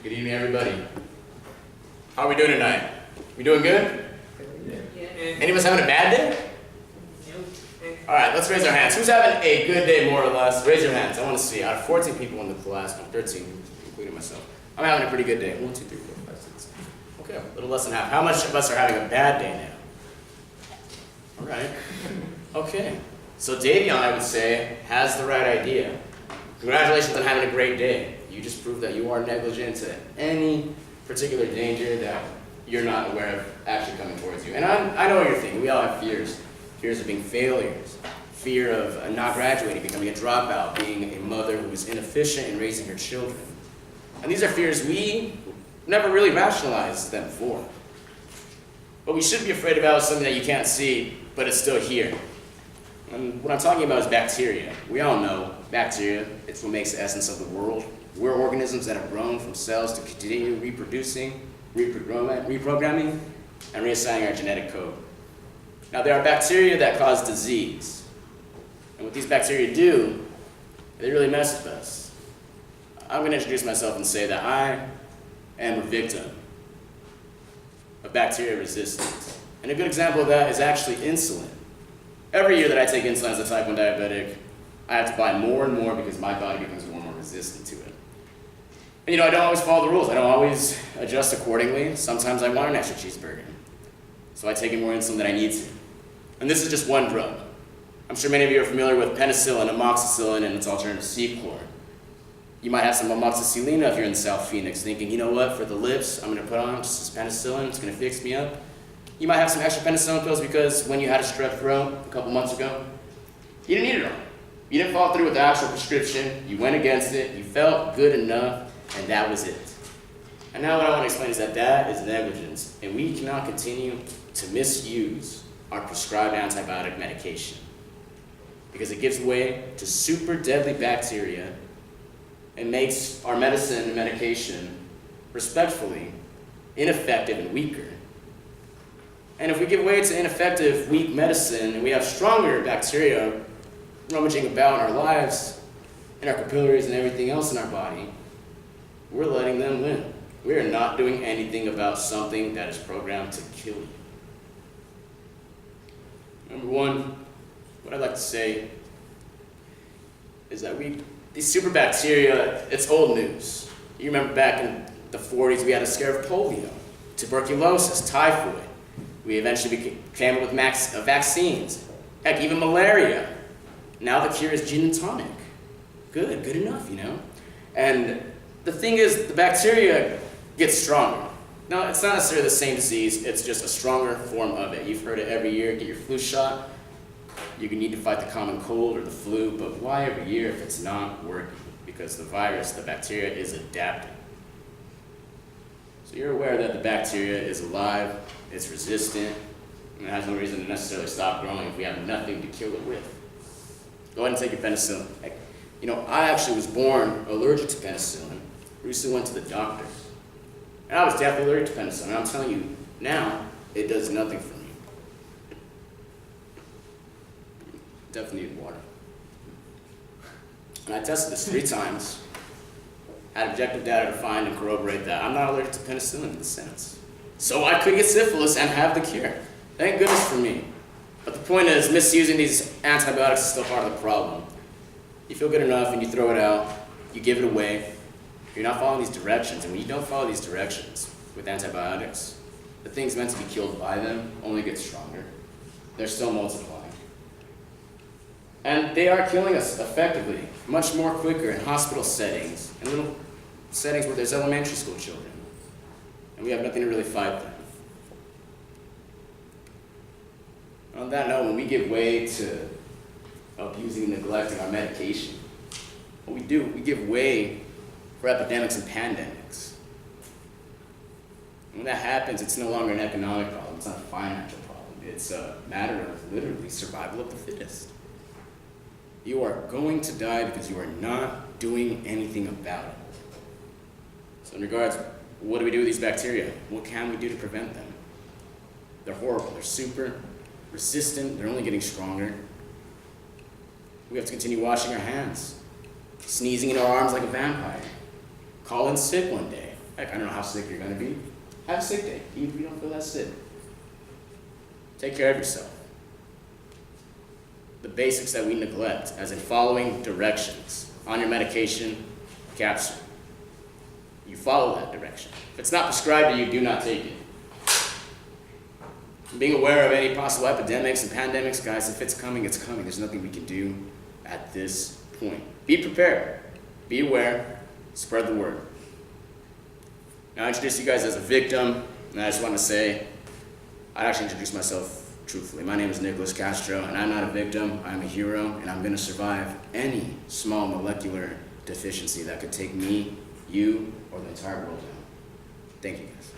Good evening, everybody. How are we doing tonight? We doing good? Yeah. Any of us having a bad day? All right, let's raise our hands. Who's having a good day, more or less? Raise your hands. I want to see. Out of 14 people in the class, 13, including myself, I'm having a pretty good day. 1, 2, 3, 4, 5, 6. Okay, a little less than half. How much of us are having a bad day now? All right. Okay. So Davion, I would say, has the right idea. Congratulations on having a great day. You just proved that you are negligent to any particular danger that you're not aware of actually coming towards you. And I know what you're thinking. We all have fears. Fears of being failures. Fear of not graduating, becoming a dropout, being a mother who is inefficient in raising her children. And these are fears we never really rationalized them for. What we should be afraid about is something that you can't see, but it's still here. And what I'm talking about is bacteria. We all know bacteria, it's what makes the essence of the world. We're organisms that have grown from cells to continue reproducing, reprogramming, and reassigning our genetic code. Now, there are bacteria that cause disease. And what these bacteria do, they really mess with us. I'm going to introduce myself and say that I am a victim of bacteria resistance. And a good example of that is actually insulin. Every year that I take insulin as a type 1 diabetic, I have to buy more and more because my body becomes more and more resistant to it. And I don't always follow the rules. I don't always adjust accordingly. Sometimes I want an extra cheeseburger. So I take in more insulin than I need to. And this is just one drug. I'm sure many of you are familiar with penicillin, amoxicillin, and its alternative C-Chlor. You might have some amoxicillin if you're in South Phoenix thinking, you know what, for the lips, I'm going to put on just this penicillin, it's going to fix me up. You might have some extra penicillin pills because when you had a strep throat a couple months ago, you didn't need it all. You didn't follow through with the actual prescription, you went against it, you felt good enough, and that was it. And now what I want to explain is that is negligence, and we cannot continue to misuse our prescribed antibiotic medication because it gives way to super deadly bacteria and makes our medicine and medication, respectfully, ineffective and weaker. And if we give way to ineffective, weak medicine, and we have stronger bacteria rummaging about in our lives, in our capillaries and everything else in our body, we're letting them win. We are not doing anything about something that is programmed to kill you. Number one, what I'd like to say is that these super bacteria, it's old news. You remember back in the 40s, we had a scare of polio, tuberculosis, typhoid. We eventually came up with vaccines. Heck, even malaria. Now the cure is gin and tonic. Good enough, And the thing is, the bacteria gets stronger. Now, it's not necessarily the same disease, it's just a stronger form of it. You've heard it every year, get your flu shot. You need to fight the common cold or the flu, but why every year if it's not working? Because the virus, the bacteria, is adapting. So you're aware that the bacteria is alive, it's resistant, and it has no reason to necessarily stop growing if we have nothing to kill it with. Go ahead and take your penicillin. I actually was born allergic to penicillin. Recently went to the doctor. And I was definitely allergic to penicillin. And I'm telling you, now, it does nothing for me. Definitely need water. And I tested this 3 times. Had objective data to find and corroborate that I'm not allergic to penicillin in this sense. So I could get syphilis and have the cure. Thank goodness for me. But the point is, misusing these antibiotics is still part of the problem. You feel good enough and you throw it out, you give it away, you're not following these directions, and when you don't follow these directions with antibiotics, the things meant to be killed by them only get stronger. They're still multiplying. And they are killing us effectively, much more quicker in hospital settings, in little settings where there's elementary school children, and we have nothing to really fight them. On that note, when we give way to abusing and neglecting our medication, what we do, we give way for epidemics and pandemics. And when that happens, it's no longer an economic problem, it's not a financial problem, it's a matter of literally survival of the fittest. You are going to die because you are not doing anything about it. So in regards, what do we do with these bacteria? What can we do to prevent them? They're horrible, they're super resistant, they're only getting stronger. We have to continue washing our hands, sneezing in our arms like a vampire, call in sick one day. Heck, I don't know how sick you're gonna be. Have a sick day, even if you don't feel that sick. Take care of yourself. The basics that we neglect, as in following directions on your medication capsule. You follow that direction. If it's not prescribed to you, do not take it. Being aware of any possible epidemics and pandemics, guys, if it's coming, it's coming. There's nothing we can do at this point. Be prepared. Be aware. Spread the word. Now I introduce you guys as a victim, and I just want to say, I'd actually introduce myself truthfully. My name is Nicholas Castro, and I'm not a victim. I'm a hero, and I'm going to survive any small molecular deficiency that could take me, you, or the entire world down. Thank you, guys.